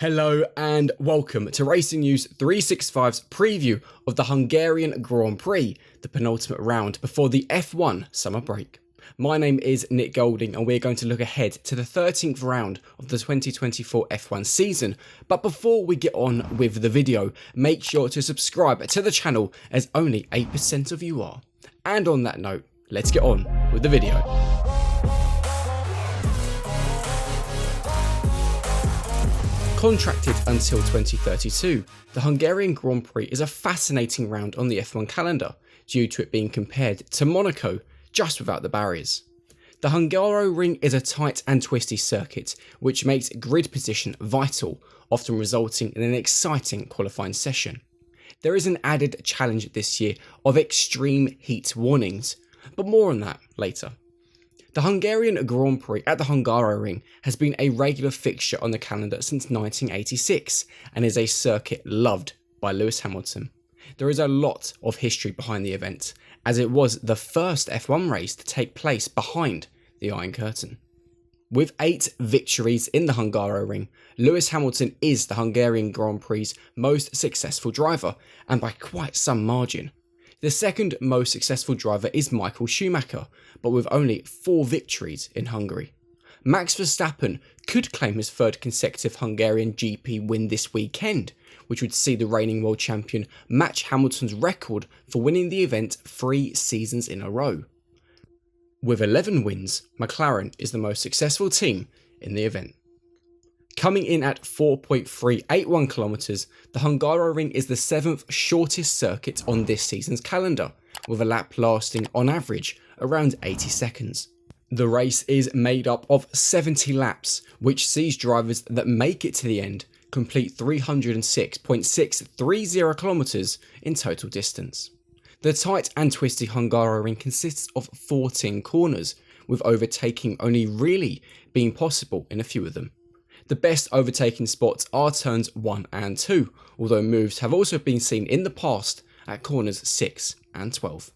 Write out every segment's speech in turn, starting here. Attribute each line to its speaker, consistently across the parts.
Speaker 1: Hello and welcome to Racing News 365's preview of the Hungarian Grand Prix, the penultimate round before the F1 summer break. My name is Nick Golding and we're going to look ahead to the 13th round of the 2024 F1 season. But before we get on with the video, make sure to subscribe to the channel as only 8% of you are. And on that note, let's get on with the video. Contracted until 2032, the Hungarian Grand Prix is a fascinating round on the F1 calendar, due to it being compared to Monaco, just without the barriers. The Hungaroring is a tight and twisty circuit, which makes grid position vital, often resulting in an exciting qualifying session. There is an added challenge this year of extreme heat warnings, but more on that later. The Hungarian Grand Prix at the Hungaroring has been a regular fixture on the calendar since 1986 and is a circuit loved by Lewis Hamilton. There is a lot of history behind the event, as it was the first F1 race to take place behind the Iron Curtain. With 8 victories in the Hungaroring, Lewis Hamilton is the Hungarian Grand Prix's most successful driver, and by quite some margin. The second most successful driver is Michael Schumacher, but with only 4 victories in Hungary. Max Verstappen could claim his third consecutive Hungarian GP win this weekend, which would see the reigning world champion match Hamilton's record for winning the event 3 seasons in a row. With 11 wins, McLaren is the most successful team in the event. Coming in at 4.381 kilometers, the Hungaroring is the 7th shortest circuit on this season's calendar, with a lap lasting on average around 80 seconds. The race is made up of 70 laps, which sees drivers that make it to the end complete 306.630 kilometers in total distance. The tight and twisty Hungaroring consists of 14 corners, with overtaking only really being possible in a few of them. The best overtaking spots are turns 1 and 2, although moves have also been seen in the past at corners 6 and 12.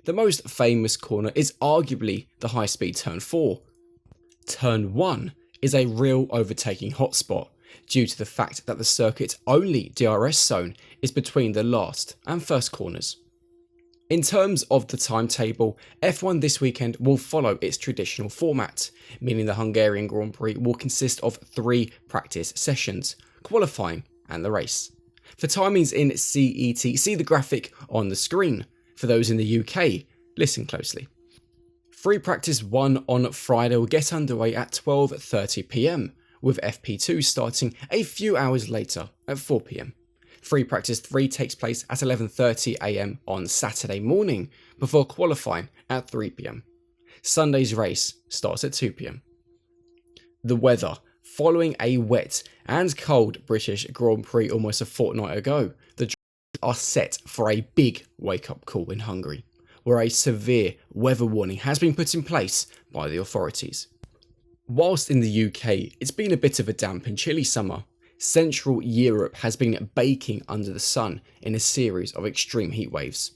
Speaker 1: The most famous corner is arguably the high-speed turn 4. Turn 1 is a real overtaking hotspot, due to the fact that the circuit's only DRS zone is between the last and first corners. In terms of the timetable, F1 this weekend will follow its traditional format, meaning the Hungarian Grand Prix will consist of 3 practice sessions, qualifying and the race. For timings in CET, see the graphic on the screen. For those in the UK, listen closely. Free practice 1 on Friday will get underway at 12:30 PM, with FP2 starting a few hours later at 4 PM. Free practice 3 takes place at 11:30 AM on Saturday morning, before qualifying at 3 PM. Sunday's race starts at 2 PM. The weather. Following a wet and cold British Grand Prix almost a fortnight ago, the drivers are set for a big wake-up call in Hungary, where a severe weather warning has been put in place by the authorities. Whilst in the UK, it's been a bit of a damp and chilly summer, Central Europe has been baking under the sun in a series of extreme heat waves.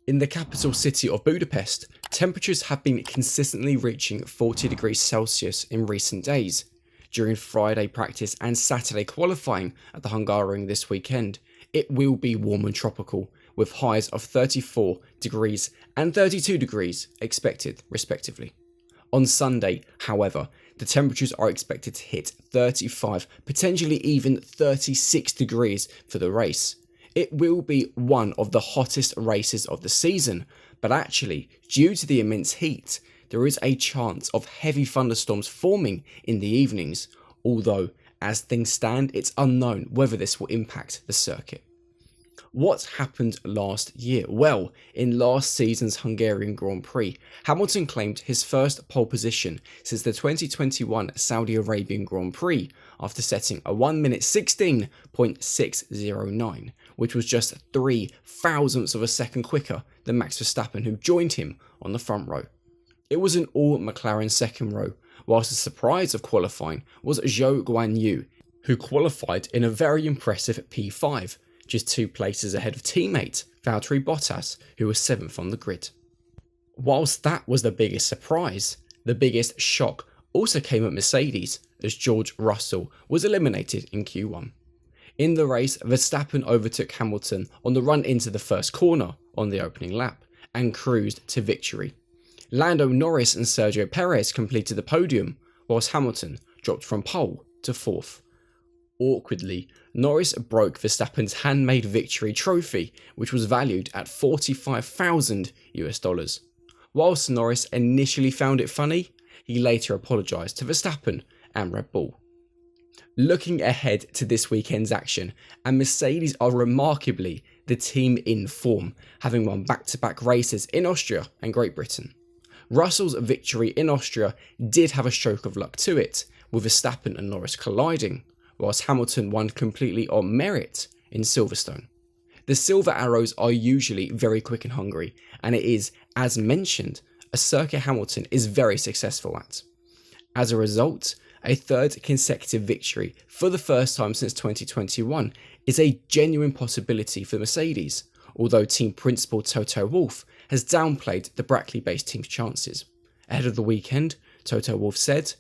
Speaker 1: In the capital city of Budapest, temperatures have been consistently reaching 40 degrees Celsius in recent days. During Friday practice and Saturday qualifying at the Hungaroring this weekend, it will be warm and tropical, with highs of 34 degrees and 32 degrees expected respectively. On Sunday, however, the temperatures are expected to hit 35, potentially even 36 degrees for the race. It will be one of the hottest races of the season, but actually, due to the immense heat, there is a chance of heavy thunderstorms forming in the evenings, although, as things stand, it's unknown whether this will impact the circuit. What happened last year? Well, in last season's Hungarian Grand Prix, Hamilton claimed his first pole position since the 2021 Saudi Arabian Grand Prix after setting a 1 minute 16.609, which was just 3 thousandths of a second quicker than Max Verstappen, who joined him on the front row. It was an all-McLaren second row, whilst the surprise of qualifying was Zhou Guanyu, who qualified in a very impressive P5, just 2 places ahead of teammate Valtteri Bottas, who was 7th on the grid. Whilst that was the biggest surprise, the biggest shock also came at Mercedes, as George Russell was eliminated in Q1. In the race, Verstappen overtook Hamilton on the run into the first corner on the opening lap and cruised to victory. Lando Norris and Sergio Perez completed the podium, whilst Hamilton dropped from pole to 4th. Awkwardly, Norris broke Verstappen's handmade victory trophy, which was valued at $45,000. Whilst Norris initially found it funny, he later apologised to Verstappen and Red Bull. Looking ahead to this weekend's action, and Mercedes are remarkably the team in form, having won back-to-back races in Austria and Great Britain. Russell's victory in Austria did have a stroke of luck to it, with Verstappen and Norris colliding, whilst Hamilton won completely on merit in Silverstone. The silver arrows are usually very quick in Hungary, and it is, as mentioned, a circuit Hamilton is very successful at. As a result, a third consecutive victory for the first time since 2021 is a genuine possibility for Mercedes, although team principal Toto Wolff has downplayed the Brackley-based team's chances. Ahead of the weekend, Toto Wolff said,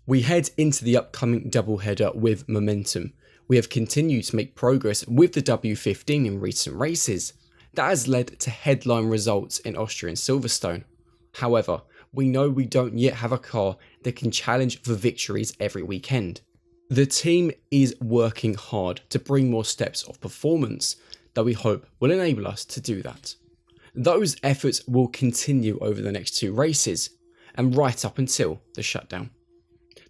Speaker 1: "We head into the upcoming doubleheader with momentum. We have continued to make progress with the W15 in recent races. That has led to headline results in Austria and Silverstone. However, we know we don't yet have a car that can challenge for victories every weekend. The team is working hard to bring more steps of performance that we hope will enable us to do that. Those efforts will continue over the next 2 races and right up until the shutdown."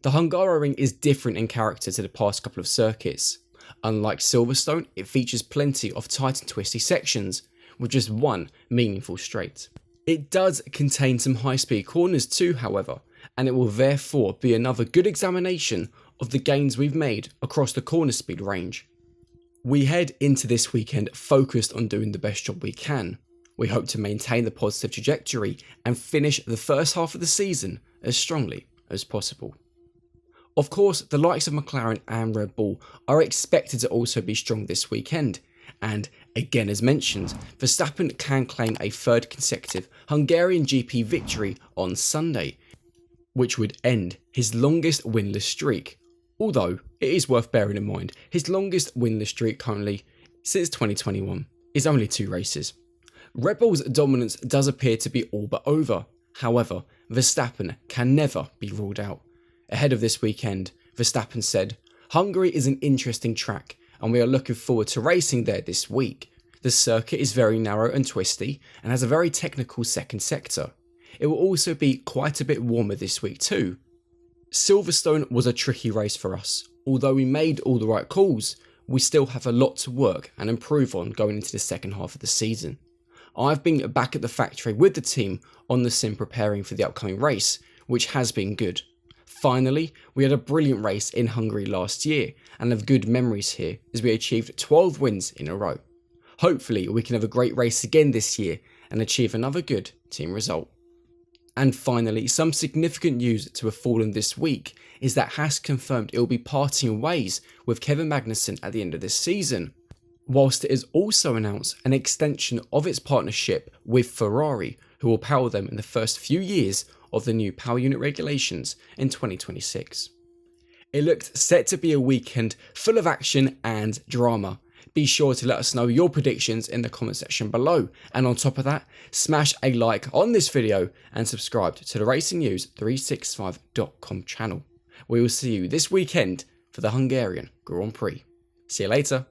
Speaker 1: The Hungaroring is different in character to the past couple of circuits. Unlike Silverstone, it features plenty of tight and twisty sections, with just one meaningful straight. It does contain some high-speed corners too, however, and it will therefore be another good examination of the gains we've made across the corner speed range. We head into this weekend focused on doing the best job we can. We hope to maintain the positive trajectory and finish the first half of the season as strongly as possible. Of course, the likes of McLaren and Red Bull are expected to also be strong this weekend, and again as mentioned, Verstappen can claim a third consecutive Hungarian GP victory on Sunday, which would end his longest winless streak, although it is worth bearing in mind his longest winless streak currently since 2021 is only 2 races. Red Bull's dominance does appear to be all but over, however, Verstappen can never be ruled out. Ahead of this weekend, Verstappen said, "Hungary is an interesting track and we are looking forward to racing there this week. The circuit is very narrow and twisty and has a very technical second sector. It will also be quite a bit warmer this week too. Silverstone was a tricky race for us. Although we made all the right calls, we still have a lot to work and improve on going into the second half of the season. I've been back at the factory with the team on the sim preparing for the upcoming race, which has been good. Finally, we had a brilliant race in Hungary last year and have good memories here as we achieved 12 wins in a row. Hopefully we can have a great race again this year and achieve another good team result." And finally, some significant news to have fallen this week is that Haas confirmed it will be parting ways with Kevin Magnussen at the end of this season, whilst it has also announced an extension of its partnership with Ferrari, who will power them in the first few years of the new power unit regulations in 2026. It looked set to be a weekend full of action and drama. Be sure to let us know your predictions in the comment section below, and on top of that, smash a like on this video and subscribe to the RacingNews365.com channel. We will see you this weekend for the Hungarian Grand Prix. See you later.